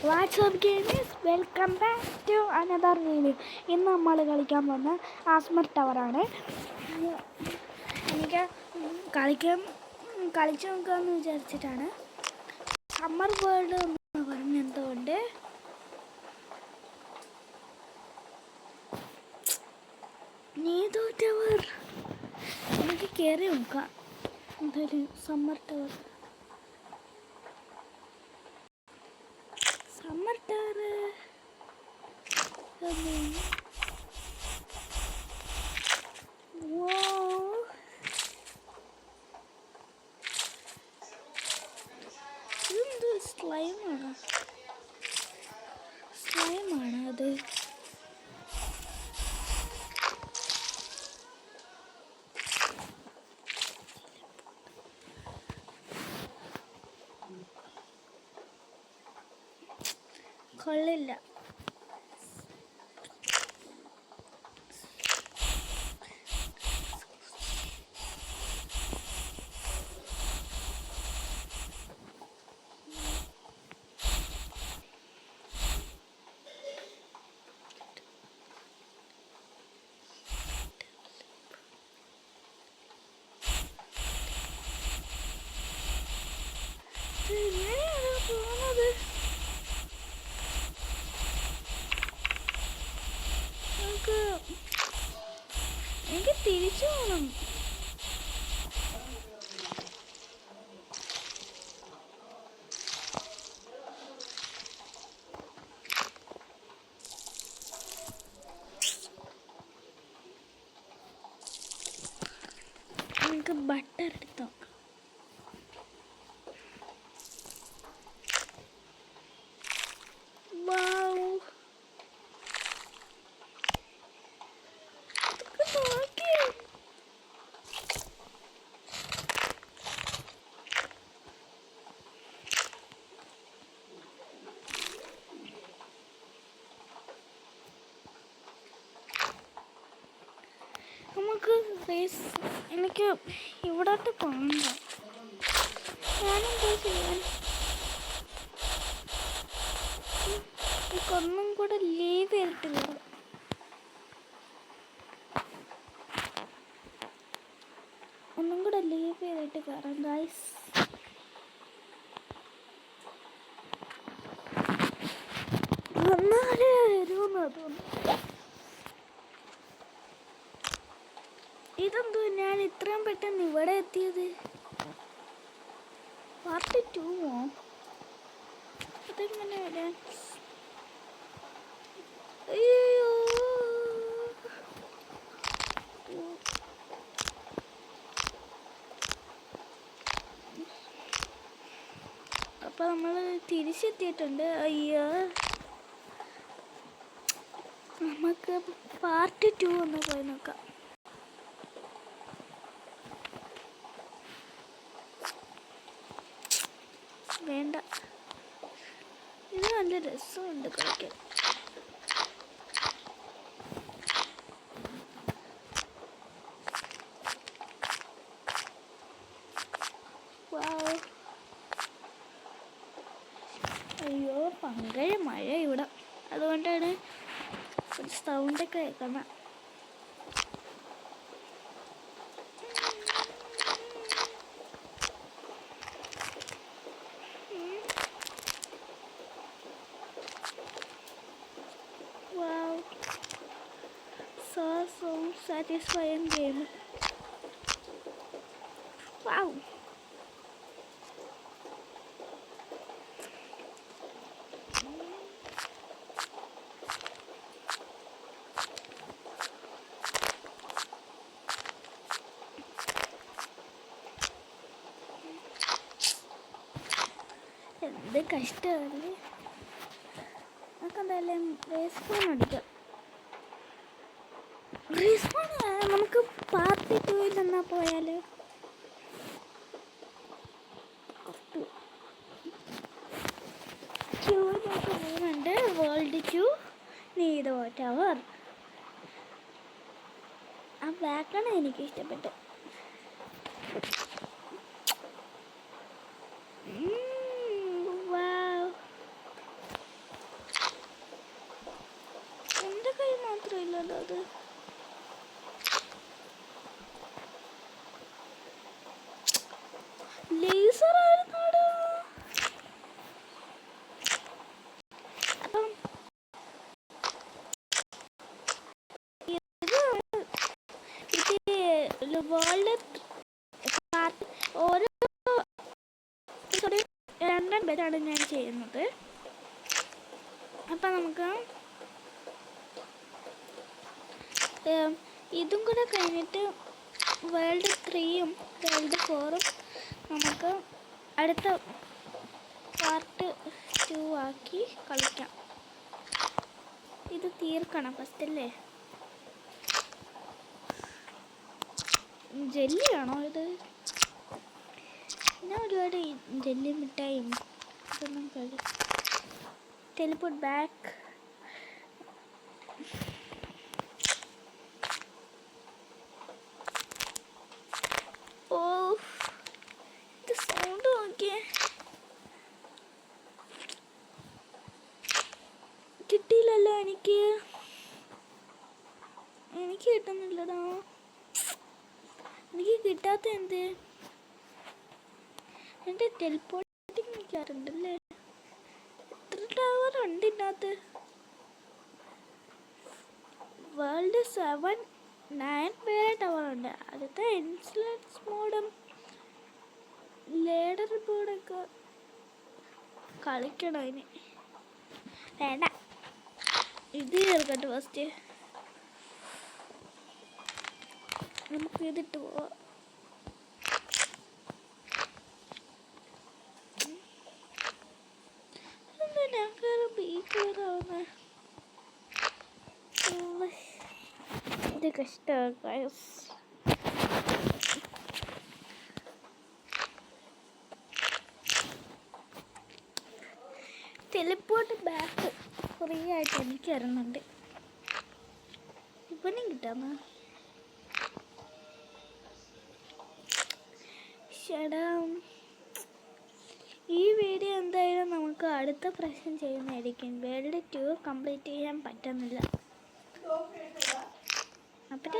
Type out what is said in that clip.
WhatsApp gamers welcome back to another video. ഇന്ന് നമ്മൾ കളിക്കാൻ പോകുന്ന ആസ്മർ ടവറാണ്. എനിക്ക് കളിച്ചു നോക്കാമെന്ന് വിചാരിച്ചിട്ടാണ്. സമ്മർ വേൾഡ് എന്ന് പറഞ്ഞെന്തുകൊണ്ട് നീതോ ടവർ എനിക്ക് കയറി നോക്കാം. എന്തൊരു സമ്മർ ടവർ ഇതെന്ത് സ്ലൈമാണ് അത്. കൊള്ളില്ല. എനിക്ക് തിരിച്ചു പോകണം. എനിക്ക് ബട്ടർ എടുത്തോ. നമുക്ക് റേസ് എനിക്ക് ഇവിടോട്ട് പോകണ്ട. ഞാനെന്താ ചെയ്യാൻ? ഒന്നും കൂടെ ലീവ് ചെയ്തിട്ടില്ല. ഒന്നും കൂടെ ലീവ് ചെയ്തിട്ട് കയറാം ഗൈസ്. വന്നാലേ വരുമെന്ന് തോന്നുന്നു. ഇതെന്തോ ഞാൻ ഇത്രയും പെട്ടെന്ന് ഇവിടെ എത്തിയത്? പാർട്ട് 2 അതെങ്ങനെ വരാൻ? അയ്യോ, അപ്പൊ നമ്മൾ തിരിച്ചെത്തിയിട്ടുണ്ട്. അയ്യോ, നമുക്ക് പാർട്ട് 2 ഒന്ന് പോയി നോക്കാം. വേണ്ട, ഇത് നല്ല രസമുണ്ട് കളിക്കാൻ. അയ്യോ, ഭയങ്കര മഴ ഇവിടെ, അതുകൊണ്ടാണ് ഒരു സൗണ്ടൊക്കെ കേൾക്കുന്നത്. So satisfying game. Wow. എന്ത് കഷ്ടമല്ലേ. നമുക്കെന്തായാലും റേസ്പോൺ അടിക്കാം. റേസ്പോൺ നമുക്ക് പാർട്ട് 2 എന്നാ പോയാല്. പോകുന്നുണ്ട്. വേൾഡ് 2 നീതോ ടവർ. ആ ബ്ലാക്കാണ് എനിക്ക് ഇഷ്ടപ്പെട്ടത്. ആയിരുന്നല്ലോ അത്. ലേസർ ആയിരുന്നോടാ. അപ്പം ഇത് വേൾഡ് ഓരോ രണ്ടാം പേരാണ് ഞാൻ ചെയ്യുന്നത്. അപ്പം നമുക്ക് ഇതും കൂടെ കഴിഞ്ഞിട്ട് വേൾഡ് 3ഉം വേൾഡ് 4ഉം നമുക്ക് അടുത്ത പാർട്ട് 2 ആക്കി കളിക്കാം. ഇത് തീർക്കണം ഫസ്റ്റ് അല്ലേ. ജെല്ലിയാണോ ഇത്? ഞാൻ ഒരുപാട് ജെല്ലി മിഠായും ഇതൊന്നും കഴിയും. Teleport back. ഓ ഇത് സൗണ്ട് നോക്കിയേ. കിട്ടിയില്ലല്ലോ എനിക്ക് കിട്ടുന്നില്ലടാ. എനിക്ക് കിട്ടാത്ത എന്ത്? എൻ്റെ ടെലിപോർട്ടിങ് നിൽക്കാറുണ്ടല്ലേ. എത്ര ടവർ ഉണ്ട് ഇതിനകത്ത്? വേൾഡ് 7 9 വേറെ ടവർ ഉണ്ട്. അടുത്ത ഇൻസുലൻസ് മോഡും ലേഡർ ബോർഡൊക്കെ കളിക്കണം. ഇനി വേണ്ട, ഇത് ചേർക്കട്ടെ ഫസ്റ്റ്. നമുക്ക് ഇതിട്ട് പോവാം. ഇത് കഷ്ടമാണ്. ടെലിപോർട്ട് ബാക്ക് ഫ്രീ ആയിട്ട് എനിക്ക് വരുന്നുണ്ട്. ഇപ്പനും കിട്ടാമോ? ചേടാ, ഈ വീഡിയോ എന്തായാലും നമുക്ക് അടുത്ത പ്രാവശ്യം ചെയ്യുന്നതായിരിക്കും. വേൾഡ് 2 കംപ്ലീറ്റ് ചെയ്യാൻ പറ്റുന്നില്ല. അപ്പം